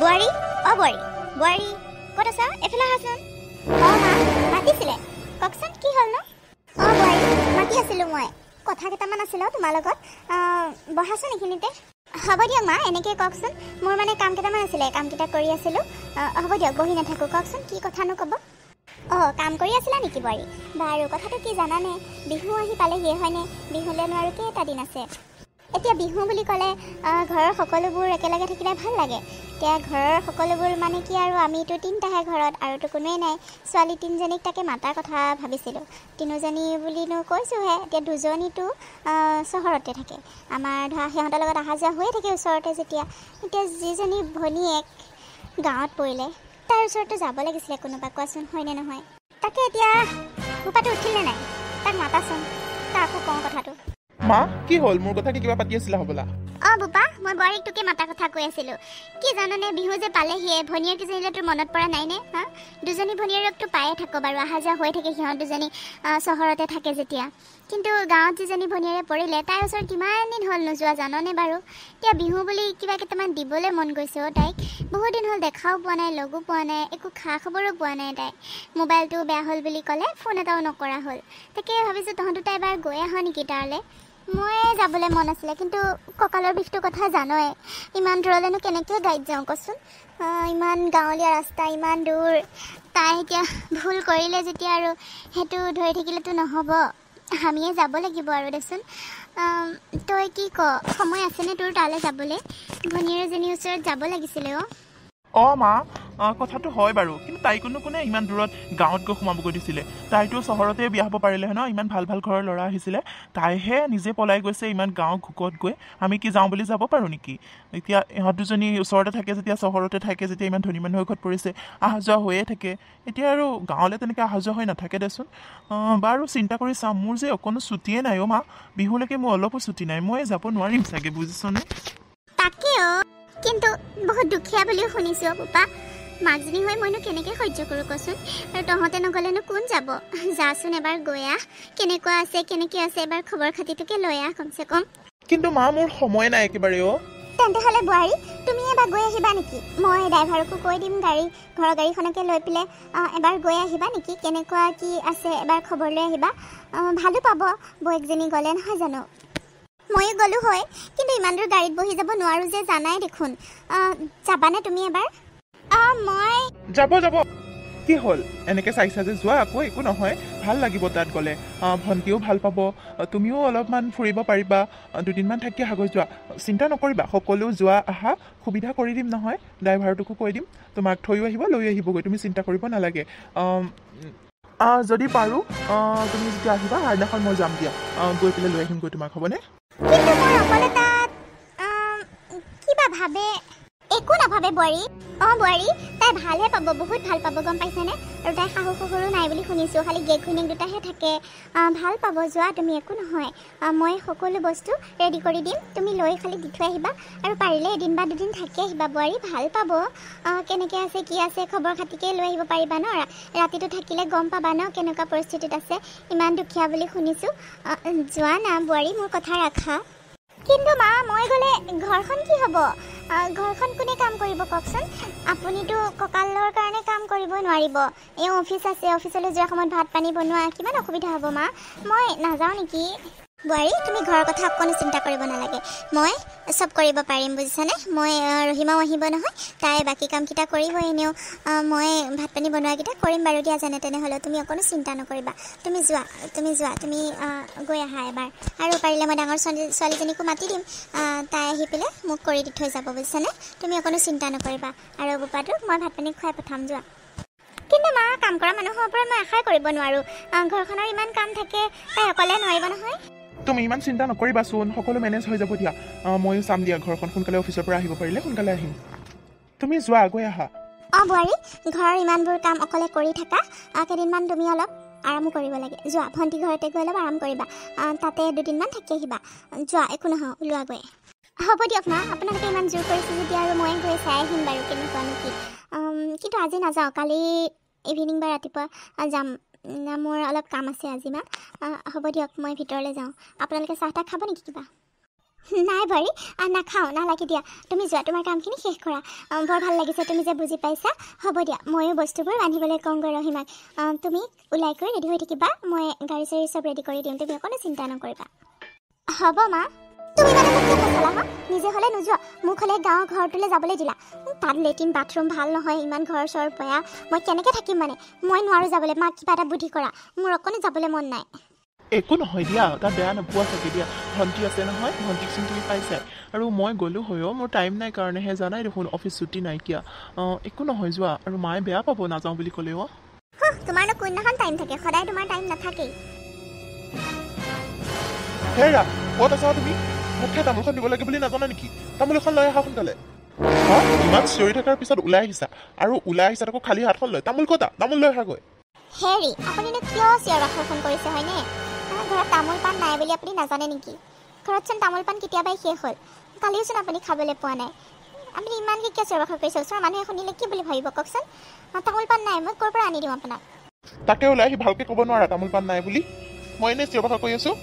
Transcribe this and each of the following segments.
বোৱাৰী বোৱাৰী ক'ত আছা? এফালে আহাচোন। মা মাতিছিলে, কওকচোন কি হ'ল ন? বোৱাৰী মাতি আছিলোঁ মই, কথা কেইটামান আছিল তোমাৰ লগত। বহাচোন এইখিনিতে। হ'ব দিয়ক মা, এনেকৈ কওকচোন। মোৰ মানে কাম কেইটামান আছিলে, কামকেইটা কৰি আছিলোঁ। হ'ব দিয়ক, বহি নাথাকোঁ, কওকচোন কি কথানো ক'ব। কাম কৰি আছিলা নেকি বোৱাৰী? বাৰু কথাটো কি জানানে, বিহু আহি পালেহিয়ে হয়নে? বিহুলৈনো আৰু কেইটা দিন আছে। এতিয়া বিহু বুলি ক'লে ঘৰৰ সকলোবোৰ একেলগে থাকিলে ভাল লাগে। এতিয়া ঘৰৰ সকলোবোৰ মানে কি আৰু আমিতো তিনিটাহে ঘৰত, আৰুতো কোনোৱেই নাই। ছোৱালী তিনিজনীক তাকে মাতাৰ কথা ভাবিছিলোঁ। তিনিজনী বুলিনো কৈছোঁহে, এতিয়া দুজনীতো চহৰতে থাকে। আমাৰ ধৰা সিহঁতৰ লগত অহা যোৱা হৈয়ে থাকে ওচৰতে যেতিয়া। এতিয়া যিজনী ভনীয়েক গাঁৱত পৰিলে, তাৰ ওচৰতো যাব লাগিছিলে কোনোবা, কোৱাচোন হয়নে নহয়? তাকে এতিয়া বোপাটো উঠিলে নাই, তাক মাতাচোন, তাক আকৌ কওঁ কথাটো। মা কি হ'ল? মোৰ কথা কি কিবা পাতি আছিলা হ'বলা? বোপা, মই বোৱাৰীক তোকে মাতা কথা কৈ আছিলোঁ। কি জানানে, বিহু যে পালেহিয়ে, ভনীয়েককেইজনীলৈ তোৰ মনত পৰা নাইনে? দুজনী ভনীয়েৰকতো পায়ে থাকোঁ বাৰু, অহা যোৱা হৈ থাকে সিহঁত দুজনী চহৰতে থাকে যেতিয়া। কিন্তু গাঁৱত যিজনী ভনীয়েৰে পৰিলে, তাইৰ ওচৰত কিমান দিন হ'ল নোযোৱা জাননে বাৰু? এতিয়া বিহু বুলি কিবা কেইটামান দিবলৈ মন গৈছে তাইক। বহুত দিন হ'ল দেখাও পোৱা নাই, লগো পোৱা নাই, একো খা খবৰো পোৱা নাই তাই। মোবাইলটো বেয়া হ'ল বুলি ক'লে, ফোন এটাও নকৰা হ'ল। তাকে ভাবিছোঁ তহঁত দুটা এবাৰ গৈ আহ নেকি তালৈ। মই যাবলৈ মন আছিলে, কিন্তু কঁকালৰ বিষটোৰ কথা জানই। ইমান দূৰলৈনো কেনেকৈ গাড়ীত যাওঁ কচোন? ইমান গাঁৱলীয়া ৰাস্তা, ইমান দূৰ। তাই এতিয়া ভুল কৰিলে যেতিয়া আৰু সেইটো ধৰি থাকিলেতো নহ'ব, আমিয়ে যাব লাগিব আৰু দেচোন। তই কি ক, সময় আছেনে তোৰ তালৈ যাবলৈ? ভনীয়েৰজনীৰ ওচৰত যাব লাগিছিলে। মা কথাটো হয় বাৰু, কিন্তু তাইকোনো কোনে ইমান দূৰত গাঁৱত গৈ সোমাবগৈ দিছিলে? তাইতো চহৰতে বিয়া হ'ব পাৰিলে হয় ন? ইমান ভাল ভাল ঘৰৰ ল'ৰা আহিছিলে, তাইহে নিজে পলাই গৈছে ইমান গাঁও ঘোকত গৈ। আমি কি যাওঁ বুলি যাব পাৰোঁ নেকি? এতিয়া ইহঁত দুজনী ওচৰতে থাকে যেতিয়া, চহৰতে থাকে যেতিয়া, ইমান ধনী মানুহৰ ঘৰত পৰিছে, অহা যোৱা হৈয়ে থাকে। এতিয়া আৰু গাঁৱলৈ তেনেকৈ অহা যোৱা হৈ নাথাকে দেচোন। বাৰু চিন্তা কৰি চাম। মোৰ যে অকণো ছুটিয়ে নাই মা, বিহুলৈকে মোৰ অলপো ছুটি নাই। মই যাব নোৱাৰিম চাগে, বুজিছনে? তাকে কিন্তু বহুত দুখীয়া বুলিও শুনিছোঁ বোপা। মাকজনী হৈ মইনো কেনেকৈ সহ্য কৰোঁ কচোন? আৰু তহঁতে নগ'লেনো কোন যাব? যাচোন এবাৰ গৈ আহ, কেনেকুৱা আছে কেনেকৈ আছে এবাৰ খবৰ খাতিটোকে লৈ আহ কমচে কম। কিন্তু মা মোৰ সময় নাই একেবাৰে। তেন্তে হ'লে বোৱাৰী, তুমি এবাৰ গৈ আহিবা নেকি? মই ড্ৰাইভাৰকো কৈ দিম, ঘৰৰ গাড়ীখনকে লৈ পেলাই এবাৰ গৈ আহিবা নেকি? কেনেকুৱা কি আছে এবাৰ খবৰ লৈ আহিবা। ভালো পাব বৌয়েকজনী গ'লে, নহয় জানো? ময়ো গ'লোঁ হয়, কিন্তু ইমান দূৰ গাড়ীত বহি যাব নোৱাৰোঁ যে, জানাই দেখোন। যাবানে তুমি এবাৰ? মই যাব। কি হ'ল? এনেকৈ চাইছা যে যোৱা আকৌ, একো নহয়, ভাল লাগিব তাত গ'লে। ভণ্টিও ভাল পাব, তুমিও অলপমান ফুৰিব পাৰিবা। দুদিনমান থাকি আহাগৈ, যোৱা, চিন্তা নকৰিবা। সকলো যোৱা আহা সুবিধা কৰি দিম নহয়, ড্ৰাইভাৰটোকো কৈ দিম, তোমাক থৈও আহিব লৈ আহিবগৈ, তুমি চিন্তা কৰিব নালাগে। যদি পাৰোঁ তুমি যেতিয়া আহিবা সেইদিনাখন মই যাম দিয়া, গৈ পেলাই লৈ আহিমগৈ তোমাক, হ'বনে? কিন্তু মই অকলে তাত কিবা ভাবে। একো নাভাবে বোৱাৰী। বোৱাৰী, তাই ভালহে পাব, বহুত ভাল পাব, গম পাইছেনে? আৰু তাই শাহু শহুৰো নাই বুলি শুনিছোঁ, খালি গেক ঘৈণীয়েক দুটাহে থাকে। ভাল পাব, যোৱা তুমি, একো নহয়। মই সকলো বস্তু ৰেডি কৰি দিম, তুমি লৈ খালি দি থৈ আহিবা। আৰু পাৰিলে এদিন বা দুদিন থাকি আহিবা বোৱাৰী, ভাল পাব। কেনেকৈ আছে কি আছে খবৰ খাতিকে লৈ আহিব পাৰিবা ন? ৰাতিটো থাকিলে গম পাবা ন কেনেকুৱা পৰিস্থিতিত আছে। ইমান দুখীয়া বুলি শুনিছোঁ। যোৱা না বোৱাৰী, মোৰ কথা ৰাখা। কিন্তু মা, মই গ'লে ঘৰখন কি হ'ব? ঘৰখন কোনে কাম কৰিব কওকচোন? আপুনিতো কঁকালৰ কাৰণে কাম কৰিব নোৱাৰিব। এই অফিচ আছে, অফিচলৈ যোৱাৰ সময়ত ভাত পানী বনোৱা কিমান অসুবিধা হ'ব মা। মই নাযাওঁ নেকি? বোৱাৰী, তুমি ঘৰৰ কথা অকণো চিন্তা কৰিব নালাগে, মই চব কৰিব পাৰিম, বুজিছানে? মই ৰহিমাও আহিব নহয়, তাই বাকী কামকেইটা কৰিব। এনেও মই ভাত পানী বনোৱাকেইটা কৰিম বাৰু দিয়া, যেনে তেনেহ'লেও তুমি অকণো চিন্তা নকৰিবা। তুমি যোৱা, তুমি গৈ আহা এবাৰ। আৰু পাৰিলে মই ডাঙৰ ছোৱালীজনীকো মাতি দিম, তাই আহি পেলাই মোক কৰি দি থৈ যাব, বুজিছানে? তুমি অকণো চিন্তা নকৰিবা। আৰু বোপাটো মই ভাত পানী খুৱাই পঠাম, যোৱা। কিন্তু মা, কাম কৰা মানুহৰ ওপৰত মই আশাই কৰিব নোৱাৰোঁ। ঘৰখনৰ ইমান কাম থাকে, তাই অকলে নোৱাৰিব নহয়। তুমি ইমান চিন্তা নকৰিবাচোন, সকলো মেনেজ হৈ যাব দিয়া। ময়ো চাম দিয়া ঘৰখন, সোনকালে অফিচৰ পৰা আহিব পাৰিলে সোনকালে আহিম। তুমি যোৱা, গৈ আহা। বোৱাৰী, ঘৰৰ ইমানবোৰ কাম অকলে কৰি থাকা, কেইদিনমান তুমি অলপ আৰামো কৰিব লাগে। যোৱা, ভণ্টি ঘৰতে গৈ অলপ আৰাম কৰিবা, তাতে দুদিনমান থাকি আহিবা। যোৱা, একো নহয়, ওলোৱা গৈ। হ'ব দিয়ক মা, আপোনালোকে ইমান জোৰ কৰিছে যেতিয়া আৰু মই গৈ চাই আহিম বাৰু কেনেকুৱানো কি। কিন্তু আজি নাযাওঁ, কালি ইভিনিং বা ৰাতিপুৱা যাম। মোৰ অলপ কাম আছে আজি মা। হ'ব দিয়ক, মই ভিতৰলৈ যাওঁ। আপোনালোকে চাহ তাহ খাব নেকি কিবা? নাই বোৱাৰী নাখাওঁ নালাগে দিয়া তুমি যোৱা তোমাৰ কামখিনি শেষ কৰা বৰ ভাল লাগিছে তুমি যে বুজি পাইছা হ'ব দিয়া ময়ো বস্তুবোৰ ৰান্ধিবলৈ কওঁগৈ ৰহিমাক তুমি ওলাই কৰি ৰেডি হৈ থাকিবা মই গাড়ী চাড়ী চব ৰেডি কৰি দিম তুমি অকণো চিন্তা নকৰিবা হ'ব মা তুমি মানে মোক কি কৈছিলা হা নিজে হ'লে নোযোৱা মোক হ'লে গাঁৱৰ ঘৰটোলৈ যাবলৈ দিলা তাত লেট্ৰিন বাথৰুম ভাল নহয় ইমান ঘৰ চৰ বেয়া মই কেনেকৈ থাকিম মানে মই নোৱাৰোঁ যাবলৈ মাক কিবা এটা বুদ্ধি কৰা মোৰ অকণো যাবলৈ মন নাই একো নহয় দিয়া তাত বেয়া নোপোৱা চাগে দিয়া ভণ্টি আছে নহয় ভণ্টিকচোন তুমি পাইছাই আৰু মই গ'লোঁ হৈও মোৰ টাইম নাই কাৰণেহে জানাই দেখোন অফিচ ছুটি নাইকিয়া একো নহয় যোৱা আৰু মায়ে বেয়া পাব নাযাওঁ বুলি ক'লেও তোমাৰনো কোনদিনাখন টাইম থাকে সদায় তোমাৰ টাইম নাথাকেই হেৰা ক'ত আছা তুমি মোক সেই তামোলখন দিব লাগে বুলি নাজানা নেকি তামোল এখন লৈ আহা সোনকালে ইমান চিঞৰি থকাৰ পিছত ওলাই আহিছা আৰু ওলাই আহিছা আকৌ খালী হাতখন লৈ তামোল ক'তা তামোল লৈ আহাগৈ হেৰি আপুনিনো কিয় চিঞৰ বাখৰ ফোন কৰিছে হয়নে ঘৰত তামোল পাণ নাই বুলি আপুনি নাজানে নেকি ঘৰতচোন তামোল পাণ কেতিয়াবাই শেষ হ'ল কালিওচোন আপুনি খাবলৈ পোৱা নাই আপুনি ইমানকৈ কিয় চিঞৰ বাখৰ কৰিছে ওচৰৰ মানুহে শুনিলে কি বুলি ভাবিব কওকচোন তামোল পাণ নাই মই ক'ৰ পৰা আনি দিম আপোনাক তাকে ওলাই আহি ভালকৈ ক'ব নোৱাৰা তামোল পাণ নাই বুলি মই এনেই চিঞৰ বাখৰ কৰি আছোঁ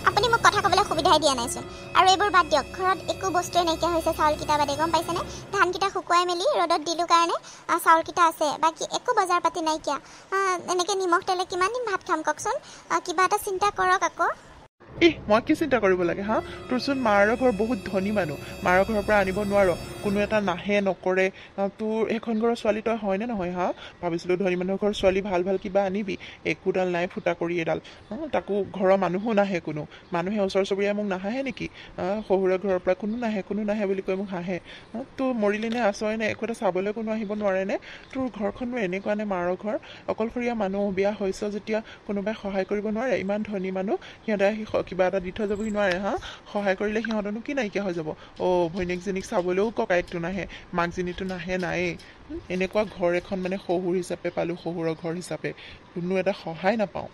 আপুনি মোক কথা ক'বলৈ সুবিধাই দিয়া নাইচোন আৰু এইবোৰ বাদ দিয়ক ঘৰত একো বস্তুৱে নাইকিয়া হৈছে চাউলকেইটা বাদে গম পাইছেনে ধানকেইটা শুকুৱাই মেলি ৰ'দত দিলোঁ কাৰণে চাউলকেইটা আছে বাকী একো বজাৰ পাতি নাইকিয়া এনেকৈ নিমখ তেলে কিমান দিন ভাত খাম কওকচোন কিবা এটা চিন্তা কৰক আকৌ মই কি চিন্তা কৰিব লাগে হা তোৰচোন মাৰৰ ঘৰ বহুত ধনী মানুহ মাৰৰ ঘৰৰ পৰা আনিব নোৱাৰ কোনো এটা নাহে নকৰে তোৰ সেইখন ঘৰৰ ছোৱালী তই হয়নে নহয় হা ভাবিছিলোঁ ধনী মানুহৰ ঘৰৰ ছোৱালী ভাল ভাল কিবা আনিবি একোডাল নাই ফুটা কৰি এডাল তাকো ঘৰৰ মানুহো নাহে কোনো মানুহে ওচৰ চুবুৰীয়া মোক নাহাহে নেকি শহুৰৰ ঘৰৰ পৰা কোনো নাহে বুলি কৈ মোক হাঁহে তোৰ মৰিলিনে আছয়নে একো এটা চাবলৈ কোনো আহিব নোৱাৰেনে তোৰ ঘৰখনো এনেকুৱা নে মাৰৰ ঘৰ অকলশৰীয়া মানুহ বিয়া হৈছে যেতিয়া কোনোবাই সহায় কৰিব নোৱাৰে ইমান ধনী মানুহ সিহঁতে আহি কিবা এটা দি থৈ যাবহি নোৱাৰে হা সহায় কৰিলে সিহঁতনো কি নাইকিয়া হৈ যাব ভৈনীয়েকজনীক চাবলৈও ককায়েকটো নাহে মাকজনীটো নাহে নায়েই এনেকুৱা ঘৰ এখন মানে শহুৰ হিচাপে পালোঁ শহুৰৰ ঘৰ হিচাপে কোনো এটা সহায় নাপাওঁ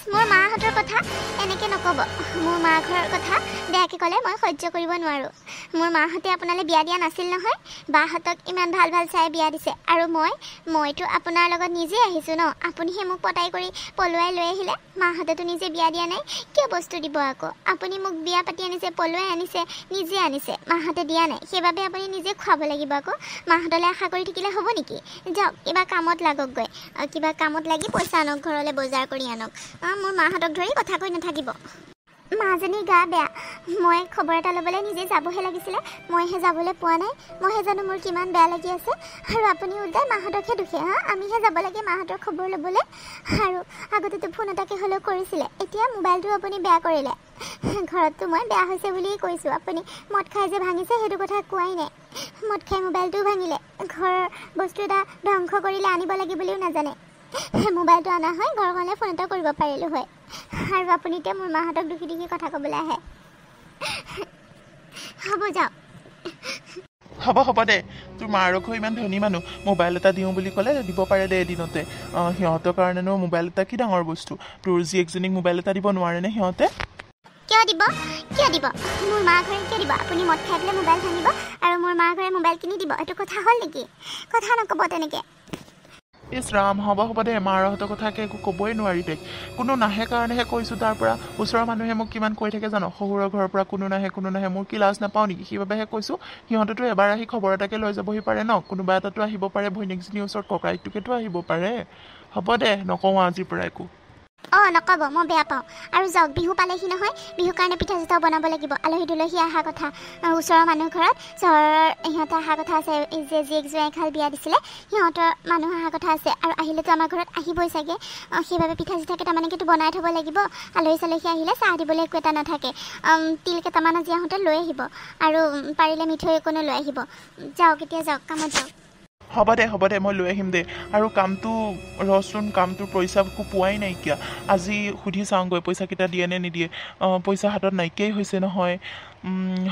মোৰ মাহঁতৰ কথা এনেকৈ নক'ব মোৰ মা ঘৰৰ কথা বেয়াকৈ ক'লে মই সহ্য কৰিব নোৱাৰোঁ মোৰ মাহঁতে আপোনালৈ বিয়া দিয়া নাছিল নহয় বাহঁতক ইমান ভাল ভাল চাই বিয়া দিছে আৰু মইতো আপোনাৰ লগত নিজেই আহিছোঁ ন আপুনিহে মোক পতাই কৰি পলুৱাই লৈ আহিলে মাহঁতেতো নিজে বিয়া দিয়া নাই কিয় বস্তু দিব আকৌ আপুনি মোক বিয়া পাতি আনিছে পলুৱাই আনিছে নিজে আনিছে মাহঁতে দিয়া নাই সেইবাবে আপুনি নিজে খুৱাব লাগিব আকৌ মাহঁতলৈ আশা কৰি থাকিলে হ'ব নেকি যাওক কিবা কামত লাগকগৈ কিবা কামত লাগি পইচা আনক ঘৰলৈ বজাৰ কৰি আনক মোৰ মাহঁতক ধৰি কথা কৈ নাথাকিব মাজনীৰ গা বেয়া মই খবৰ এটা ল'বলৈ নিজে যাবহে লাগিছিলে মইহে যাবলৈ পোৱা নাই মইহে জানো মোৰ কিমান বেয়া লাগি আছে আৰু আপুনি ওলটাই মাহঁতকহে দুখে আমিহে যাব লাগে মাহঁতৰ খবৰ ল'বলৈ আৰু আগতেতো ফোন এটাকে হ'লেও কৰিছিলে এতিয়া মোবাইলটো আপুনি বেয়া কৰিলে ঘৰততো মই বেয়া হৈছে বুলিয়ে কৈছোঁ আপুনি মদ খাই যে ভাঙিছে সেইটো কথা কোৱাই নাই মদ খাই মোবাইলটোও ভাঙিলে ঘৰৰ বস্তু এটা ধ্বংস কৰিলে আনিব লাগে বুলিও নাজানে মোবাইলটো অনা হয় ঘৰখনলৈ ফোন এটা কৰিব পাৰিলোঁ হয় আৰু আপুনি এতিয়া মোৰ মাহঁতক দুখী দুখী কথা ক'বলৈ আহে হ'ব যাওক হ'ব দে তোৰ মাৰ ঘৰ ইমান ধনী মানুহ মোবাইল এটা দিওঁ বুলি ক'লে দিব পাৰে দে এদিনতে সিহঁতৰ কাৰণেনো মোবাইল এটা কি ডাঙৰ বস্তু তোৰ জীয়েকজনীক মোবাইল এটা দিব নোৱাৰেনে সিহঁতে কিয় দিব মোৰ মা ঘৰে কিয় দিব আপুনি মদ খাই পেলাই মোবাইল ভাঙিব আৰু মোৰ মা ঘৰে মোবাইল কিনি দিব এইটো কথা হ'ল নেকি কথা নক'ব তেনেকৈ ইছ ৰাম হ'ব দে মাৰহঁতৰ কথাকে একো ক'বই নোৱাৰি দে কোনো নাহে কাৰণেহে কৈছোঁ তাৰ পৰা ওচৰৰ মানুহে মোক কিমান কৈ থাকে জানো শহুৰৰ ঘৰৰ পৰা কোনো নাহে মোৰ কি লাজ নাপাওঁ নেকি সেইবাবেহে কৈছোঁ সিহঁতেতো এবাৰ আহি খবৰ এটাকে লৈ যাবহি পাৰে ন কোনোবা এটাতো আহিব পাৰে ভৈনীয়েকজনীৰ ওচৰত ককাইটোকেতো আহিব পাৰে হ'ব দে নকওঁ আজিৰ পৰা একো নক'ব মই বেয়া পাওঁ আৰু যাওক বিহু পালেহি নহয় বিহুৰ কাৰণে পিঠা চিঠাও বনাব লাগিব আলহী দুলহী অহা কথা ওচৰৰ মানুহ ঘৰত চহৰৰ সিহঁতে অহা কথা আছে যে জীয়েক জোঁৱাই খাল বিয়া দিছিলে সিহঁতৰ মানুহ অহা কথা আছে আৰু আহিলেতো আমাৰ ঘৰত আহিবই চাগে সেইবাবে পিঠা চিঠা কেইটামানেতো বনাই থ'ব লাগিব আলহী চালহী আহিলে চাহ দিবলৈ একো এটা নাথাকে তিল কেইটামান আজি আহোঁতে লৈ আহিব আৰু পাৰিলে মিঠৈ অকণো লৈ আহিব যাওক এতিয়া যাওক কামত যাওক হ'ব দে মই লৈ আহিম দে আৰু কামটো ৰচোন কামটোৰ পইচা একো পোৱাই নাইকিয়া আজি সুধি চাওঁগৈ পইচাকেইটা দিয়ে নে নিদিয়ে পইচা হাতত নাইকিয়াই হৈছে নহয়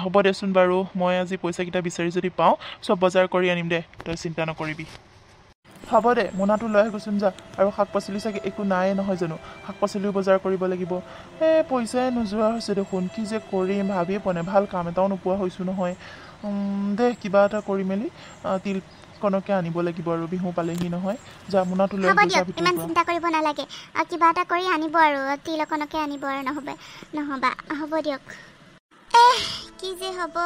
হ'ব দেচোন বাৰু মই আজি পইচাকেইটা বিচাৰি যদি পাওঁ চব বজাৰ কৰি আনিম দে তই চিন্তা নকৰিবি হ'ব দে মোনাটো লৈ আহিবচোন যা আৰু শাক পাচলি চাগে একো নাই নহয় জানো শাক পাচলিও বজাৰ কৰিব লাগিব পইচাই নোযোৱা হৈছে দেখোন কি যে কৰিম ভাবিয়ে পোৱা নাই ভাল কাম এটাও নোপোৱা হৈছোঁ নহয় দে কিবা এটা কৰি মেলি তিল কণকে আনিব লাগিব আৰু বিহু পালেহি নহয় যা মোনাটো লৈ ইমান চিন্তা কৰিব নালাগে কিবা এটা কৰি আনিব আৰু তিল অকণকে আনিব আৰু নহ'বা হ'ব দিয়ক কি যে হ'ব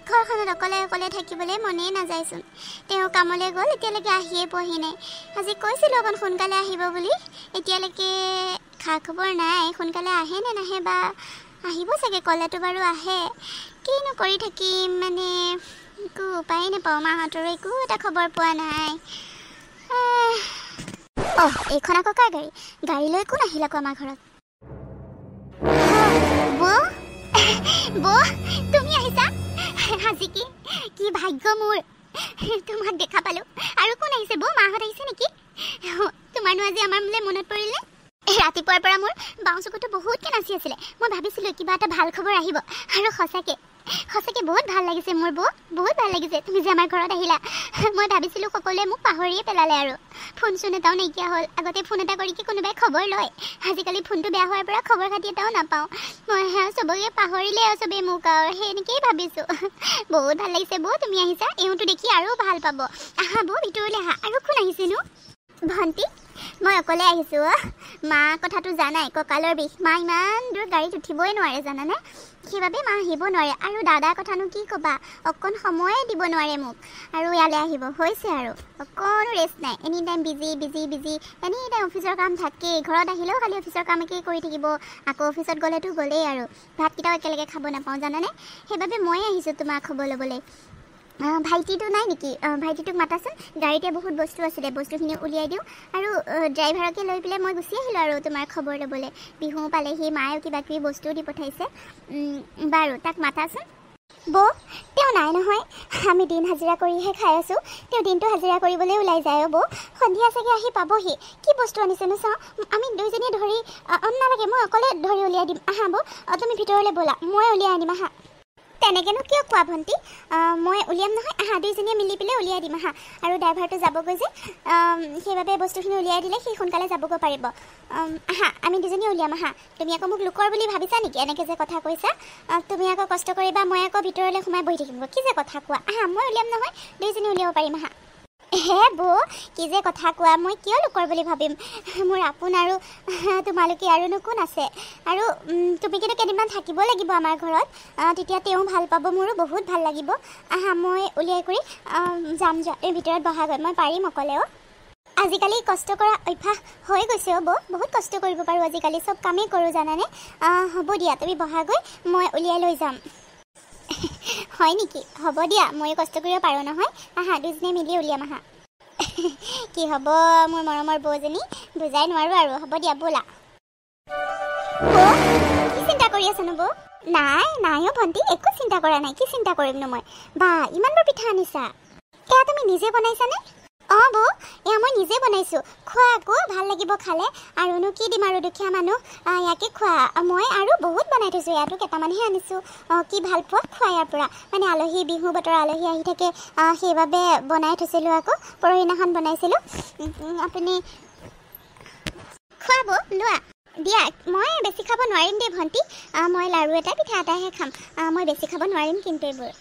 ঘৰখনত অকলে অকলে থাকিবলৈ মনেই নাযায়চোন তেওঁ কামলৈ গ'ল এতিয়ালৈকে আহিয়ে পোৱাহি নাই আজি কৈছিলোঁ অকণ সোনকালে আহিব বুলি এতিয়ালৈকে খা খবৰ নাই সোনকালে আহে নে নাহে বা আহিব চাগে ক'লেতো বাৰু আহে কিনো কৰি থাকিম মানে একো উপায় নাপাওঁ মাহঁতৰো একো এটা খবৰ পোৱা নাই এইখন আকৌ কাৰ গাড়ী লৈ কোন আহিল আকৌ আমাৰ ঘৰত বৌ তুমি আহিছা আজি কি ভাগ্য মোৰ তোমাক দেখা পালো আৰু কোন আহিছে বৌ মাহঁত আহিছে নেকি তোমাৰনো আজি আমাৰ মোলৈ মনত পৰিলে ৰাতিপুৱাৰ পৰা মোৰ বাওঁ চকুটো বহুতকৈ নাচি আছিলে মই ভাবিছিলোঁ কিবা এটা ভাল খবৰ আহিব আৰু সঁচাকৈ বহুত ভাল লাগিছে মোৰ বৌ বহুত ভাল লাগিছে তুমি যে আমাৰ ঘৰত আহিলা মই ভাবিছিলোঁ সকলোৱে মোক পাহৰিয়ে পেলালে আৰু ফোন চোন এটাও নাইকিয়া হ'ল আগতে ফোন এটা কৰি কি কোনোবাই খবৰ লয় আজিকালি ফোনটো বেয়া হোৱাৰ পৰা খবৰ খাতি এটাও নাপাওঁ মই চবকে পাহৰিলে আৰু চবেই মোক আৰু সেনেকেই ভাবিছোঁ বহুত ভাল লাগিছে বৌ তুমি আহিছা এওঁটো দেখি আৰু ভাল পাব আহা বৌ ভিতৰলৈ আহা আৰু কোন আহিছেনো ভণ্টি মই অকলে আহিছোঁ মা কথাটো জানাই কঁকালৰ বিষ মা ইমান দূৰ গাড়ীত উঠিবই নোৱাৰে জানানে সেইবাবে মা আহিব নোৱাৰে আৰু দাদাৰ কথানো কি ক'বা অকণ সময়ে দিব নোৱাৰে মোক আৰু ইয়ালৈ আহিব হৈছে আৰু অকণো ৰেষ্ট নাই any time busy any time অফিচৰ কাম থাকেই ঘৰত আহিলেও খালি অফিচৰ কামকেই কৰি থাকিব আকৌ অফিচত গ'লেতো গ'লেই আৰু ভাতকেইটাও একেলগে খাব নাপাওঁ জানানে সেইবাবে ময়ে আহিছোঁ তোমাক খবৰ ল'বলৈ ভাইটিটো নাই নেকি ভাইটিটোক মাতাচোন গাড়ীতে বহুত বস্তু আছিলে বস্তুখিনি উলিয়াই দিওঁ আৰু ড্ৰাইভাৰকে লৈ পেলাই মই গুচি আহিলোঁ আৰু তোমাৰ খবৰ ল'বলৈ বিহু পালেহি মায়েও কিবা কিবি বস্তুও দি পঠাইছে বাৰু তাক মাতাচোন বৌ তেওঁ নাই নহয় আমি দিন হাজিৰা কৰিহে খাই আছোঁ তেওঁ দিনটো হাজিৰা কৰিবলৈ ওলাই যায় বৌ সন্ধিয়া চাগে আহি পাবহি কি বস্তু আনিছেনো চাওঁ আমি দুইজনীয়ে ধৰি নালাগে মই অকলে ধৰি উলিয়াই দিম আহা বৌ তুমি ভিতৰলৈ ব'লা মই উলিয়াই আনিম আহা তেনেকৈনো কিয় কোৱা ভণ্টি মই উলিয়াম নহয় আহা দুইজনীয়ে মিলি পেলাই উলিয়াই দিম আহা আৰু ড্ৰাইভাৰটো যাবগৈ যে সেইবাবে বস্তুখিনি উলিয়াই দিলে সি সোনকালে যাবগৈ পাৰিব আহা আমি দুজনীয়ে উলিয়াম আহা তুমি আকৌ মোক লোকৰ বুলি ভাবিছা নেকি এনেকৈ যে কথা কৈছা তুমি আকৌ কষ্ট কৰিবা মই আকৌ ভিতৰলৈ সোমাই বহি থাকিব কি যে কথা কোৱা আহা মই উলিয়াম নহয় দুইজনী উলিয়াব পাৰিম আহা হে বৌ কি যে কথা কোৱা মই কিয় লোকৰ বুলি ভাবিম মোৰ আপোন আৰু তোমালোকে আৰুনো কোন আছে আৰু তুমি কিন্তু কেইদিনমান থাকিব লাগিব আমাৰ ঘৰত তেতিয়া তেওঁ ভাল পাব মোৰো বহুত ভাল লাগিব আহা মই উলিয়াই কৰি যাম এই ভিতৰত বহাগৈ মই পাৰিম অকলেও আজিকালি কষ্ট কৰা অভ্যাস হৈ গৈছে বৌ বহুত কষ্ট কৰিব পাৰোঁ আজিকালি চব কামেই কৰোঁ জানানে হ'ব দিয়া তুমি বহাগৈ মই উলিয়াই লৈ যাম হয় নেকি হ'ব দিয়া ময়ো কষ্ট কৰিব পাৰোঁ নহয় আহা দুজনীয়ে মিলি উলিয়াম আহা কি হ'ব মোৰ মৰমৰ বৌজনী বুজাই নোৱাৰোঁ আৰু হ'ব দিয়া ব'লা কি চিন্তা কৰি আছানো বৌ নাই ভণ্টি একো চিন্তা কৰা নাই কি চিন্তা কৰিমনো মই বা ইমানবোৰ পিঠা আনিছা এয়া তুমি নিজে বনাইছানে বৌ এয়া মই নিজে বনাইছোঁ খোৱা আকৌ ভাল লাগিব খালে আৰুনো কি দিম আৰু দুখীয়া মানুহ ইয়াকে খোৱা মই আৰু বহুত বনাই থৈছোঁ ইয়াতো কেইটামানহে আনিছোঁ কি ভাল পোৱা খোৱা ইয়াৰ পৰা মানে আলহী বিহু বতৰ আলহী আহি থাকে সেইবাবে বনাই থৈছিলোঁ আকৌ পৰহিদিনাখন বনাইছিলোঁ আপুনি খোৱা বৌ লোৱা দিয়া মই বেছি খাব নোৱাৰিম দেই ভণ্টি মই লাৰু এটা পিঠা এটাহে খাম মই বেছি খাব নোৱাৰিম কিন্তু এইবোৰ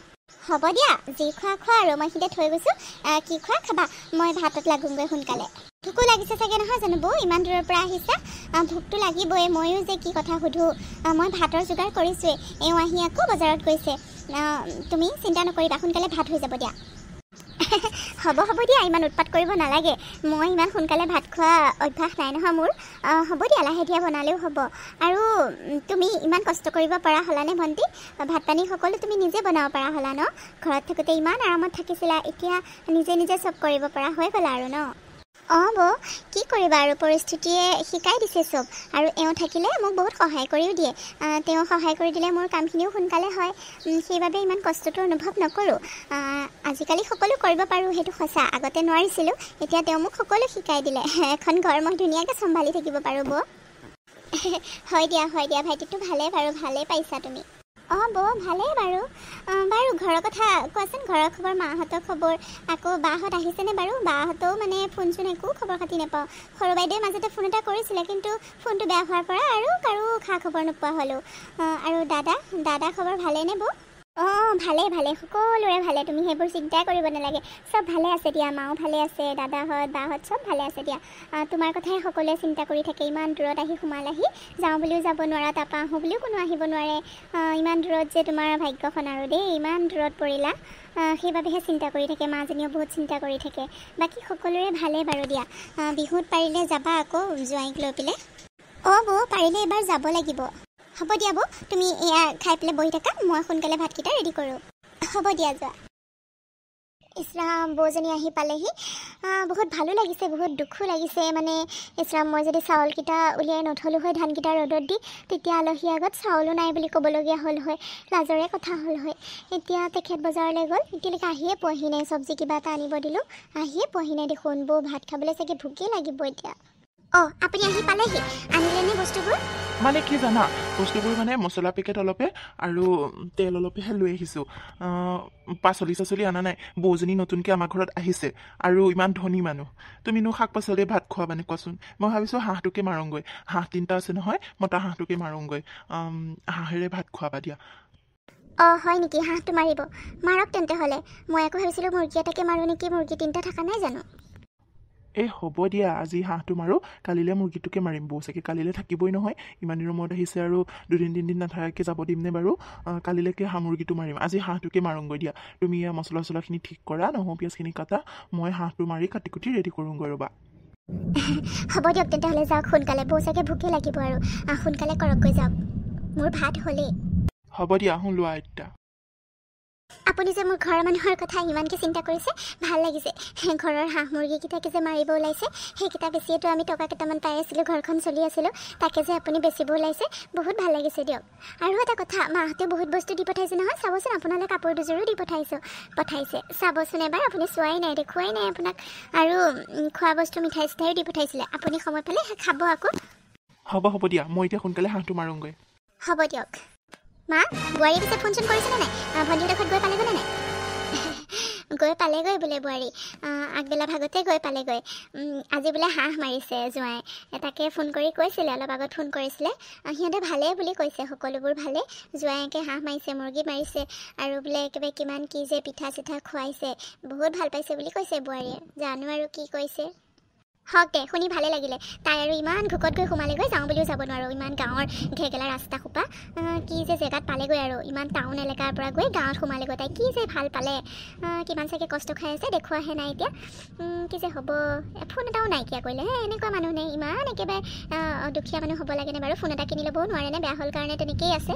হ'ব দিয়া যি খোৱা আৰু মই সিহঁতে থৈ গৈছোঁ কি খোৱা খাবা মই ভাতত লাগোঁগৈ সোনকালে ভোকো লাগিছে চাগে নহয় জানো বৌ ইমান দূৰৰ পৰা আহিছা ভোকটো লাগিবই ময়ো যে কি কথা সুধোঁ মই ভাতৰ যোগাৰ কৰিছোঁৱেই এওঁ আহি আকৌ বজাৰত গৈছে তুমি চিন্তা নকৰিবা সোনকালে ভাত হৈ যাব দিয়া হ'ব দিয়া ইমান উৎপাত কৰিব নালাগে মই ইমান সোনকালে ভাত খোৱা অভ্যাস নাই নহয় মোৰ হ'ব দিয়া লাহে ধীৰে বনালেও হ'ব আৰু তুমি ইমান কষ্ট কৰিব পৰা হ'লানে ভণ্টি ভাত পানী সকলো তুমি নিজে বনাব পৰা হ'লা ন ঘৰত থাকোঁতে ইমান আৰামত থাকিছিলা এতিয়া নিজে চব কৰিব পৰা হৈ গ'লা আৰু ন বৌ কি কৰিবা আৰু পৰিস্থিতিয়ে শিকাই দিছে চব আৰু এওঁ থাকিলে মোক বহুত সহায় কৰিও দিয়ে তেওঁ সহায় কৰি দিলে মোৰ কামখিনিও সোনকালে হয় সেইবাবে ইমান কষ্টটো অনুভৱ নকৰোঁ আজিকালি সকলো কৰিব পাৰোঁ সেইটো সঁচা আগতে নোৱাৰিছিলোঁ এতিয়া তেওঁ মোক সকলো শিকাই দিলে এখন ঘৰ মই ধুনীয়াকৈ চম্ভালি থাকিব পাৰোঁ বৌ হয় দিয়া ভাইটিটো ভালেই বাৰু ভালেই পাইছা তুমি বৌ ভালেই বাৰু ঘৰৰ কথা কোৱাচোন ঘৰৰ খবৰ মাহঁতৰ খবৰ আকৌ বাহঁত আহিছেনে বাৰু বাহঁতেও মানে ফোন চোন একো খবৰ খাতি নাপাওঁ সৰু বাইদেৱে মাজতে ফোন এটা কৰিছিলে কিন্তু ফোনটো বেয়া হোৱাৰ পৰা আৰু কাৰো খা খবৰ নোপোৱা হ'লোঁ আৰু দাদা খবৰ ভালেইনে বৌ ভালে ভালে সকলোৰে ভালে তুমি সেইবোৰ চিন্তাই কৰিব নালাগে চব ভালে আছে দিয়া মাও ভালে আছে দাদাহঁত বাহঁত চব ভালে আছে দিয়া তোমাৰ কথাই সকলোৱে চিন্তা কৰি থাকে ইমান দূৰত আহি সোমালাহি যাওঁ বুলিও যাব নোৱাৰা তাৰপৰা আহোঁ বুলিও কোনো আহিব নোৱাৰে ইমান দূৰত যে তোমাৰ ভাগ্যখন আৰু দেই ইমান দূৰত পৰিলা সেইবাবেহে চিন্তা কৰি থাকে মাজনীয়েও বহুত চিন্তা কৰি থাকে বাকী সকলোৰে ভালে বাৰু দিয়া বিহুত পাৰিলে যাবা আকৌ জোৱাইক লৈ পেলাই বৌ পাৰিলে এবাৰ যাব লাগিব হ'ব দিয়া বৌ তুমি এয়া খাই পেলাই বহি থাকা মই সোনকালে ভাতকেইটা ৰেডি কৰোঁ হ'ব দিয়া যোৱা ইছৰাম বৌজনী আহি পালেহি বহুত ভালো লাগিছে বহুত দুখো লাগিছে মানে ইছৰাম মই যদি চাউলকেইটা উলিয়াই নথলোঁ হয় ধানকেইটা ৰ'দত দি তেতিয়া আলহীৰ আগত চাউলো নাই বুলি ক'বলগীয়া হ'ল হয় লাজৰে কথা হ'ল হয় এতিয়া তেখেত বজাৰলৈ গ'ল এতিয়ালৈকে আহিয়ে পোৱাহি নাই চব্জি কিবা এটা আনিব দিলোঁ আহিয়ে পোৱাহি নাই দেখোন বৌ ভাত খাবলৈ চাগে ভোকেই লাগিব এতিয়া আপুনি আহি পালেহি আনিলেনে বস্তুবোৰ মানে কি জানা বস্তুবোৰ মানে মছলা পেকেট অলপে আৰু তেল অলপেহে লৈ আহিছোঁ পাচলি চাচলি অনা নাই বৌজনী নতুনকৈ আমাৰ ঘৰত আহিছে আৰু ইমান ধনী মানুহ তুমিনো শাক পাচলিয়ে ভাত খোৱা মানে কোৱাচোন মই ভাবিছোঁ হাঁহটোকে মাৰোঁগৈ হাঁহ 3টা আছে নহয় মতা হাঁহটোকে মাৰোঁগৈ হাঁহেৰে ভাত খোৱাবা দিয়া হয় নেকি হাঁহটো মাৰিব মাৰক তেন্তে হ'লে মই আকৌ ভাবিছিলোঁ মুৰ্গী এটাকে মাৰোঁ নেকি মুৰ্গী 3টা থকা নাই জানো হ'ব দিয়া আজি হাঁহটো মাৰোঁ কালিলৈ মুৰ্গীটোকে মাৰিম বৌ চাগে কালিলৈ থাকিবই নহয় ইমান দিনৰ মূৰত আহিছে আৰু 2-3 দিন নাথাকাকৈ যাব দিমনে বাৰু কালিলৈকে হাঁহ মুৰ্গীটো মাৰিম আজি হাঁহটোকে মাৰোঁগৈ দিয়া তুমি মছলা চছলাখিনি ঠিক কৰা নহৰু পিঁয়াজখিনি কাটা মই হাঁহটো মাৰি কাটি কুটি ৰেডি কৰোঁগৈ ৰ'বা হ'ব দিয়ক তেন্তে হ'লে যাওক সোনকালে বৌ চাগে ভোকে লাগিব আৰু সোনকালে কৰকগৈ যাওক মোৰ ভাত হ'লেই হ'ব দিয়া আহোঁ লোৱা এতিয়া আপুনি যে মোৰ ঘৰৰ মানুহৰ কথা ইমানকৈ চিন্তা কৰিছে ভাল লাগিছে ঘৰৰ হাঁহ মুৰ্গীকেইটাকে যে মাৰিব ওলাইছে সেইকেইটা বেছিয়েতো আমি টকা কেইটামান পাই আছিলোঁ ঘৰখন চলি আছিলোঁ তাকে যে আপুনি বেচিব ওলাইছে বহুত ভাল লাগিছে দিয়ক আৰু এটা কথা মাহঁতে বহুত বস্তু দি পঠাইছে নহয় চাবচোন আপোনালৈ কাপোৰ দুযোৰো দি পঠাইছে চাবচোন এবাৰ আপুনি চোৱাই নাই দেখুৱাই নাই আপোনাক আৰু খোৱা বস্তু মিঠাই চিঠাইও দি পঠাইছিলে আপুনি সময় পালে খাব আকৌ হ'ব দিয়া মই এতিয়া সোনকালে হাঁহটো মাৰোঁগৈ হ'ব দিয়ক মা বোৱাৰীয়ে পিছে ফোন চোন কৰিছেনে নাই ভণ্টিহঁতৰ ঘৰত গৈ পালেগৈ নাই গৈ পালেগৈ বোলে বোৱাৰী আগবেলা ভাগতে গৈ পালেগৈ আজি বোলে হাঁহ মাৰিছে জোঁৱাই তাকে ফোন কৰি কৈছিলে অলপ আগত ফোন কৰিছিলে সিহঁতে ভালেই বুলি কৈছে সকলোবোৰ ভালে জোঁৱাইকে হাঁহ মাৰিছে মুৰ্গী মাৰিছে আৰু বোলে একেবাৰে কিমান কি যে পিঠা চিঠা খুৱাইছে বহুত ভাল পাইছে বুলি কৈছে বোৱাৰীয়ে জানো আৰু কি কৈছে হওক দে শুনি ভালে লাগিলে তাই আৰু ইমান ঘুকত গৈ সোমালেগৈ যাওঁ বুলিও যাব নোৱাৰোঁ ইমান গাঁৱৰ ঘেগেলা ৰাস্তা সোপা কি যে জেগাত পালেগৈ আৰু ইমান টাউন এলেকাৰ পৰা গৈ গাঁৱত সোমালেগৈ তাই কি যে ভাল পালে কিমান চাগে কষ্ট খাই আছে দেখুৱাহে নাই এতিয়া কি যে হ'ব ফোন এটাও নাইকিয়া কৰিলে এনেকুৱা মানুহ নে ইমান একেবাৰে দুখীয়া মানুহ হ'ব লাগেনে বাৰু ফোন এটা কিনি ল'বও নোৱাৰেনে বেয়া হ'ল কাৰণে তেনেকেই আছে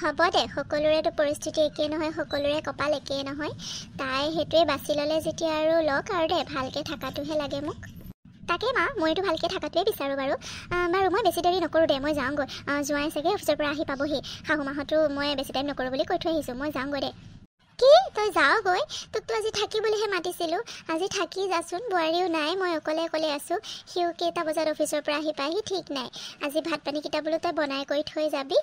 হ'ব দে সকলোৰেতো পৰিস্থিতি একেই নহয় সকলোৰে কপাল একেই নহয় তাই সেইটোৱে বাছি ল'লে যেতিয়া আৰু লওক আৰু দে ভালকৈ থকাটোহে লাগে মোক তাকে মা মইতো ভালকৈ থকাটোৱে বিচাৰোঁ বাৰু মই বেছি দেৰি নকৰোঁ দে মই যাওঁগৈ জোঁৱাই চাগে অফিচৰ পৰা আহি পাবহি শাহু মাহঁতো মই বেছি টাইম নকৰোঁ বুলি কৈ থৈ আহিছোঁ মই যাওঁগৈ দে কি তই যাওঁগৈ তোকতো আজি থাকিবলৈহে মাতিছিলোঁ আজি থাকি যাচোন বোৱাৰীও নাই মই অকলে আছোঁ সিও কেইটা বজাত অফিচৰ পৰা আহি পায়হি ঠিক নাই আজি ভাত পানীকেইটা বোলো তই বনাই কৰি থৈ যাবি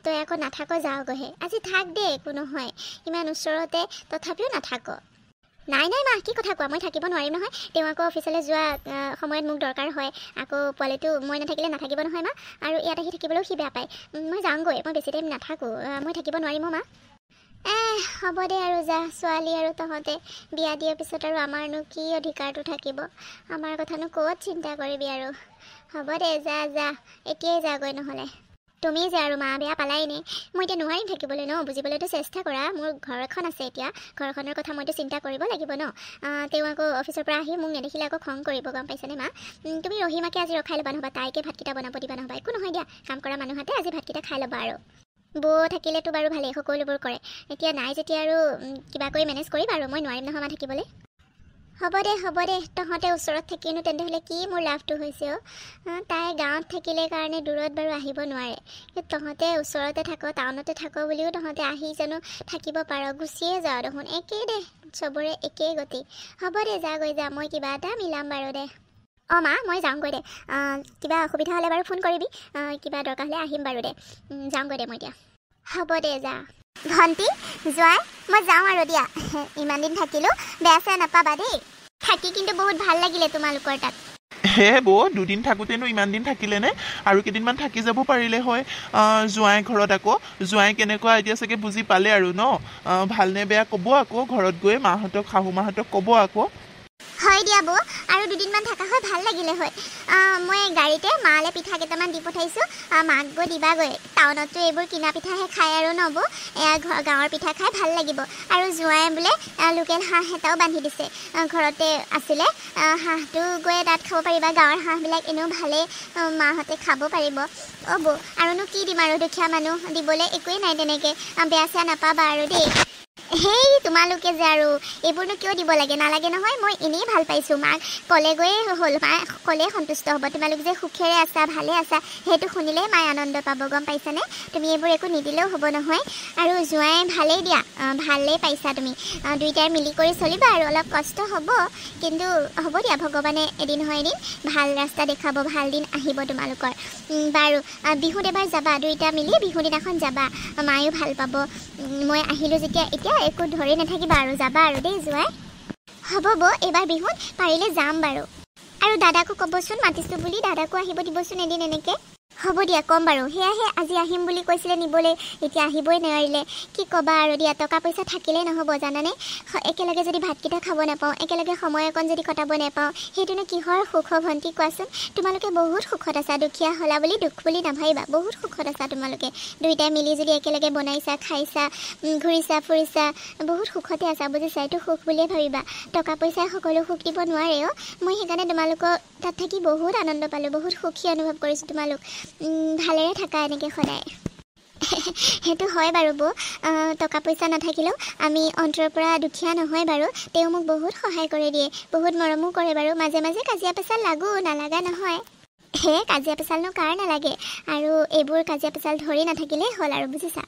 তই আকৌ নাথাক যাওঁগৈহে আজি থাক দে একো নহয় ইমান ওচৰতে তথাপিও নাথাক নাই মা কি কথা কোৱা মই থাকিব নোৱাৰিম নহয় তেওঁ আকৌ অফিচলৈ যোৱা সময়ত মোক দৰকাৰ হয় আকৌ পোৱালিটো মই নাথাকিলে নাথাকিব নহয় মা আৰু ইয়াত আহি থাকিবলৈও সি বেয়া পায় মই যাওঁগৈ মই বেছি টাইম নাথাকোঁ মই থাকিব নোৱাৰিম মা হ'ব দে আৰু যা ছোৱালী আৰু তহঁতে বিয়া দিয়াৰ পিছত আৰু আমাৰনো কি অধিকাৰটো থাকিব আমাৰ কথানো ক'ত চিন্তা কৰিবি আৰু হ'ব দে যা এতিয়াই যাগৈ নহ'লে তুমি যে আৰু মা বেয়া পালাই নে মই এতিয়া নোৱাৰিম থাকিবলৈ ন বুজিবলৈতো চেষ্টা কৰা মোৰ ঘৰ এখন আছে এতিয়া ঘৰখনৰ কথা মইতো চিন্তা কৰিব লাগিব ন তেওঁ আকৌ অফিচৰ পৰা আহি মোক নেদেখিলে আকৌ খং কৰিব গম পাইছেনে মা তুমি ৰহিমাকে আজি ৰখাই ল'বা নহ'বা তাইকে ভাতকেইটা বনাব দিবা নহ'বা একো নহয় দিয়া কাম কৰা মানুহতে আজি ভাতকেইটা খাই ল'বা আৰু বৌ থাকিলেতো বাৰু ভালেই সকলোবোৰ কৰে এতিয়া নাই যেতিয়া আৰু কিবা কৰি মেনেজ কৰিবা আৰু মই নোৱাৰিম নহয় মা থাকিবলৈ হ'ব দে তহঁতে ওচৰত থাকিনো তেন্তে হ'লে কি মোৰ লাভটো হৈছে তাই গাঁৱত থাকিলে কাৰণে দূৰত বাৰু আহিব নোৱাৰে তহঁতে ওচৰতে থাক টাউনতে থাক বুলিও তহঁতে আহি জানো থাকিব পাৰ গুচিয়ে যাওঁ দেখোন একেই দে চবৰে একেই গতি হ'ব দে যাগৈ যা মই কিবা এটা মিলাম বাৰু দে মা মই যাওঁগৈ দে কিবা অসুবিধা হ'লে বাৰু ফোন কৰিবি কিবা দৰকাৰ হ'লে আহিম বাৰু দে যাওঁগৈ দে মই এতিয়া হ'ব দে যা ভণ্টি জোঁৱাই মই যাওঁ আৰু দিয়া ইমান দিন থাকিলোঁ বেয়া চেয়া নাপাবা দেই থাকি কিন্তু বহুত ভাল লাগিলে তোমালোকৰ তাত হে বৌ দুদিন থাকোঁতেনো ইমান দিন থাকিলেনে আৰু কেইদিনমান থাকি যাব পাৰিলে হয় জোঁৱাই ঘৰত আকৌ জোঁৱাই কেনেকুৱা এতিয়া চাগে বুজি পালে আৰু ন ভালনে বেয়া ক'ব আকৌ ঘৰত গৈ মাহঁতক শাহু মাহঁতক ক'ব আকৌ হয় দিয়া বৌ আৰু দুদিনমান থকা হয় ভাল লাগিলে হয় মই গাড়ীতে মালে পিঠা কেইটামান দি পঠাইছোঁ মাক গৈ দিবাগৈ টাউনততো এইবোৰ কিনা পিঠাহে খায় আৰু ন বৌ এয়া গাঁৱৰ পিঠা খাই ভাল লাগিব আৰু জোঁৱাই বোলে লোকেল হাঁহ এটাও বান্ধি দিছে ঘৰতে আছিলে হাঁহটো গৈ তাত খাব পাৰিবা গাঁৱৰ হাঁহবিলাক এনেও ভালেই মাহঁতে খাব পাৰিব বৌ আৰুনো কি দিম আৰু দুখীয়া মানুহ দিবলৈ একোৱেই নাই তেনেকৈ বেয়া চেয়া নাপাবা আৰু দেই হেই তোমালোকে যে আৰু এইবোৰনো কিয় দিব লাগে নালাগে নহয় মই এনেই ভাল পাইছোঁ মাক ক'লেগৈয়ে হ'ল মায়ে ক'লেই সন্তুষ্ট হ'ব তোমালোক যে সুখেৰে আছা ভালে আছা সেইটো শুনিলেই মায়ে আনন্দ পাব গম পাইছানে তুমি এইবোৰ একো নিদিলেও হ'ব নহয় আৰু জোঁৱাই ভালেই দিয়া ভালেই পাইছা তুমি দুইটাই মিলি কৰি চলিবা আৰু অলপ কষ্ট হ'ব কিন্তু হ'ব দিয়া ভগৱানে এদিন নহয় এদিন ভাল ৰাস্তা দেখাব ভাল দিন আহিব তোমালোকৰ বাৰু বিহুত এবাৰ যাবা দুইটা মিলি বিহু দিনাখন যাবা মায়েও ভাল পাব মই আহিলোঁ যেতিয়া এতিয়া একো ধৰি নাথাকিবা আৰু যাবা আৰু দেই জোঁৱাই হ'ব বৌ এইবাৰ বিহুত পাৰিলে যাম বাৰু আৰু দাদাকো ক'বচোন মাতিছোঁ বুলি দাদাকো আহিব দিবচোন এদিন এনেকৈ হ'ব দিয়া ক'ম বাৰু সেয়াহে আজি আহিম বুলি কৈছিলে নিবলৈ এতিয়া আহিবই নোৱাৰিলে কি ক'বা আৰু দিয়া টকা পইচা থাকিলেই নহ'ব জানানে একেলগে যদি ভাতকেইটা খাব নাপাওঁ একেলগে সময় অকণ যদি কটাব নাপাওঁ সেইটোনো কিহৰ সুখ ভণ্টি কোৱাচোন তোমালোকে বহুত সুখত আছা দুখীয়া হ'লা বুলি দুখ বুলি নাভাবিবা বহুত সুখত আছা তোমালোকে দুইটাই মিলি যদি একেলগে বনাইছা খাইছা ঘূৰিছা ফুৰিছা বহুত সুখতে আছা বুজিছা এইটো সুখ বুলিয়ে ভাবিবা টকা পইচাই সকলো সুখ দিব নোৱাৰে মই সেইকাৰণে তোমালোকৰ তাত থাকি বহুত আনন্দ পালোঁ বহুত সুখী অনুভৱ কৰিছোঁ তোমালোক ভালেৰে থাকা এনেকৈ সদায় সেইটো হয় বাৰু বৌ টকা পইচা নাথাকিলেও আমি অন্তৰৰ পৰা দুখীয়া নহয় বাৰু তেওঁ মোক বহুত সহায় কৰি দিয়ে বহুত মৰমো কৰে বাৰু মাজে মাজে কাজিয়া পেচাল লাগো নালাগা নহয় হে কাজিয়া পেচালনো কাৰ নালাগে আৰু এইবোৰ কাজিয়া পেচাল ধৰি নাথাকিলেই হ'ল আৰু বুজিছা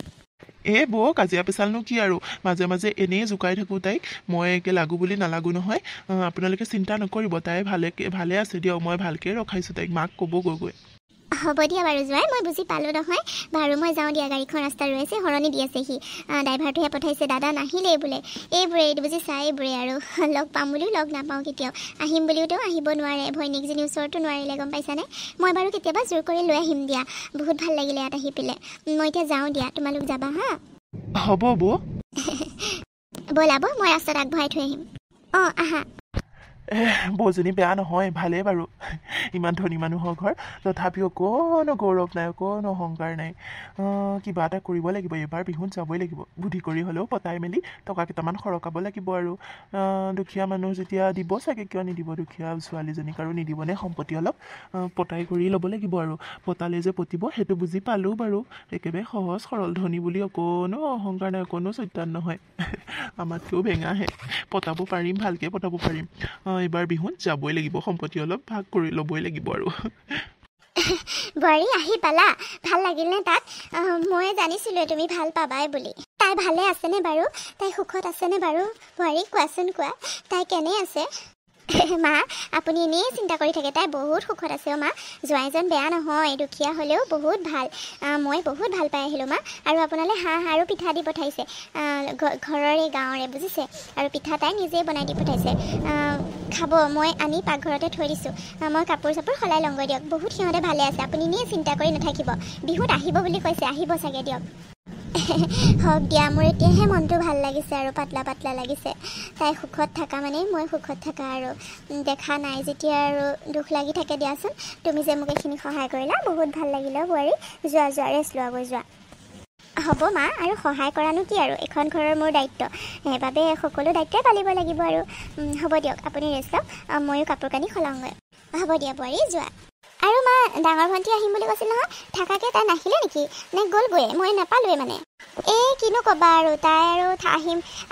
বৌ কাজিয়া পেচালনো কি আৰু মাজে মাজে এনেই জোকাই থাকোঁ তাইক মই একে লাগো বুলি নালাগো নহয় আপোনালোকে চিন্তা নকৰিব তাই ভালে আছে দিয়ক মই ভালকৈ ৰখাইছোঁ তাইক মাক ক'ব গৈ হ'ব দিয়া বাৰু জোঁৱাই মই বুজি পালোঁ নহয় বাৰু মই যাওঁ দিয়া গাড়ীখন ৰাস্তা ৰৈ আছে সৰণি দি আছে সি ড্ৰাইভাৰটোহে পঠাইছে দাদা নাহিলেই বোলে এইবোৰে বুজিছা এইবোৰে আৰু লগ পাম বুলিও লগ নাপাওঁ কেতিয়াও আহিম বুলিওতো আহিব নোৱাৰে ভৈনীকজনী ওচৰতো নোৱাৰিলে গম পাইছানে মই বাৰু কেতিয়াবা জোৰ কৰি লৈ আহিম দিয়া বহুত ভাল লাগিলে ইয়াত আহি পেলাই মই এতিয়া যাওঁ দিয়া তোমালোক যাবা হা হ'ব বৌ ব'লাব মই ৰাস্তাত আগবঢ়াই থৈ আহিম আহা বৌজনী বেয়া নহয় ভালেই বাৰু ইমান ধনী মানুহৰ ঘৰ তথাপিও কোনো গৌৰৱ নাই কোনো অহংকাৰ নাই কিবা এটা কৰিব লাগিব এইবাৰ বিহুত যাবই লাগিব বুদ্ধি কৰি হ'লেও পতাই মেলি টকা কেইটামান সৰকাব লাগিব আৰু দুখীয়া মানুহ যেতিয়া দিব চাগে কিয় নিদিব দুখীয়া ছোৱালীজনীক আৰু নিদিবনে সম্পত্তি অলপ পতাই কৰি ল'ব লাগিব আৰু পতালে যে পতিব সেইটো বুজি পালোঁ বাৰু একেবাৰে সহজ সৰল ধনী বুলি অকণো অহংকাৰ নাই অকণো চৈতান নহয় আমাতকৈও বেঙাহে পতাব পাৰিম ভালকৈ পতাব পাৰিম এইবাৰ বিহুত যাবই লাগিব সম্পত্তি অলপ ভাগ কৰি ল'বই লাগিব আৰু বোৱাৰী আহি পালা ভাল লাগিল নে তাত মই জানিছিলোঁ তুমি ভাল পাবাই বুলি তাই ভালে আছেনে বাৰু তাই সুখত আছেনে বাৰু বোৱাৰী কোৱাচোন কোৱা তাই কেনে আছে মা আপুনি এনেই চিন্তা কৰি থাকে তাই বহুত সুখত আছে মা জোঁৱাইজন বেয়া নহয় দুখীয়া হ'লেও বহুত ভাল মই বহুত ভাল পাই আহিলোঁ মা আৰু আপোনালৈ হাঁহ আৰু পিঠা দি পঠাইছে ঘৰৰে গাঁৱৰে বুজিছে আৰু পিঠা তাই নিজেই বনাই দি পঠাইছে খাব মই আনি পাকঘৰতে থৈ দিছোঁ মই কাপোৰ চাপোৰ সলাই লওঁগৈ দিয়ক বহুত সিহঁতে ভালে আছে আপুনি এনেই চিন্তা কৰি নাথাকিব বিহুত আহিব বুলি কৈছে আহিব চাগে দিয়ক হওক দিয়া মোৰ এতিয়াহে মনটো ভাল লাগিছে আৰু পাতলা পাতলা লাগিছে তাই সুখত থকা মানে মই সুখত থকা আৰু দেখা নাই যেতিয়া আৰু দুখ লাগি থাকে দিয়াচোন তুমি যে মোক এইখিনি সহায় কৰিলা বহুত ভাল লাগিলে বোৱাৰী যোৱা ৰেষ্ট লোৱাগৈ যোৱা হ'ব মা আৰু সহায় কৰানো কি আৰু এখন ঘৰৰ মোৰ দায়িত্ব সেইবাবে সকলো দায়িত্বই পালিব লাগিব আৰু হ'ব দিয়ক আপুনি ৰেষ্ট লওক ময়ো কাপোৰ কানি সলাওঁগৈ হ'ব দিয়া বোৱাৰী যোৱা আৰু মা ডাঙৰ ভণ্টি আহিম বুলি কৈছিল নহয় থাকাকৈ তাই নাহিলে নেকি নে গ'লগৈয়ে মই নাপালোৱে মানে কিনো ক'বা আৰু তাই আৰু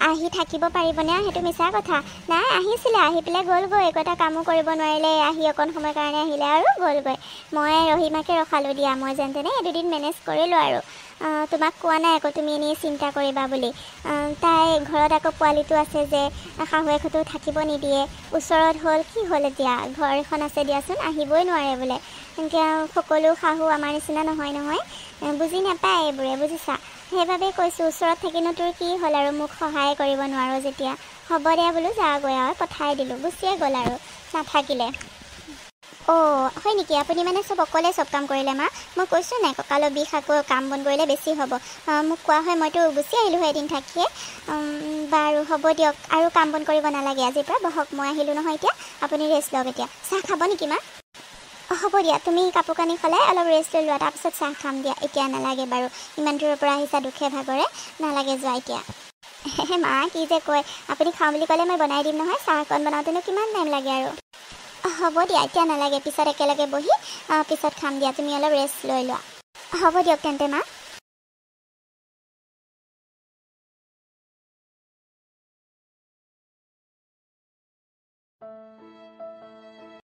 আহি থাকিব পাৰিবনে সেইটো মিছা কথা নাই আহিছিলে আহি পেলাই গ'লগৈ একো এটা কামো কৰিব নোৱাৰিলে আহি অকণ সময়ৰ কাৰণে আহিলে আৰু গ'লগৈ মই ৰহিমাকে ৰখালোঁ দিয়া মই যেন তেনে দুদিন মেনেজ কৰিলোঁ আৰু তোমাক কোৱা নাই আকৌ তুমি এনেই চিন্তা কৰিবা বুলি তাই ঘৰত আকৌ পোৱালিটো আছে যে শাহুৱেকহঁতো থাকিব নিদিয়ে ওচৰত হ'ল কি হ'ল এতিয়া ঘৰ এখন আছে দিয়াচোন আহিবই নোৱাৰে বোলে এনেকৈ সকলো শাহু আমাৰ নিচিনা নহয় বুজি নাপায় এইবোৰে বুজিছা সেইবাবে কৈছোঁ ওচৰত থাকিনো তোৰ কি হ'ল আৰু মোক সহায় কৰিব নোৱাৰোঁ যেতিয়া হ'ব দিয়া বোলো যাগৈ আৰু পঠাই দিলোঁ গুচিয়ে গ'ল আৰু নাথাকিলে অ' হয় নেকি? আপুনি মানে চব অকলে চব কাম কৰিলে মা? মই কৈছোঁ নাই কঁকালৰ বিষ আকৌ কাম বন কৰিলে বেছি হ'ব। মোক কোৱা হয় মইতো গুচি আহিলোঁ হয় এদিন থাকিয়ে। বাৰু হ'ব দিয়ক, আৰু কাম বন কৰিব নালাগে আজিৰ পৰা। বহক, মই আহিলোঁ নহয় এতিয়া, আপুনি ৰেষ্ট লওক এতিয়া। চাহ খাব নেকি মা? হ'ব দিয়া, তুমি কাপোৰ কানি সলাই অলপ ৰেষ্ট লৈ লোৱা, তাৰপিছত চাহ খাম দিয়া। এতিয়া নালাগে বাৰু, ইমান দূৰৰ পৰা আহিছা দুখে ভাগৰে, নালাগে যোৱা এতিয়া। মা কি যে কয়, আপুনি খাওঁ বুলি ক'লে মই বনাই দিম নহয়। চাহকণ বনাওঁতেনো কিমান টাইম লাগে আৰু। হ'ব দিয়া, এতিয়া নালাগে, পিছত একেলগে বহি পিছত খাম দিয়া। তুমি অলপ ৰেষ্ট লৈ লোৱা। হ'ব দিয়ক তেন্তে মা।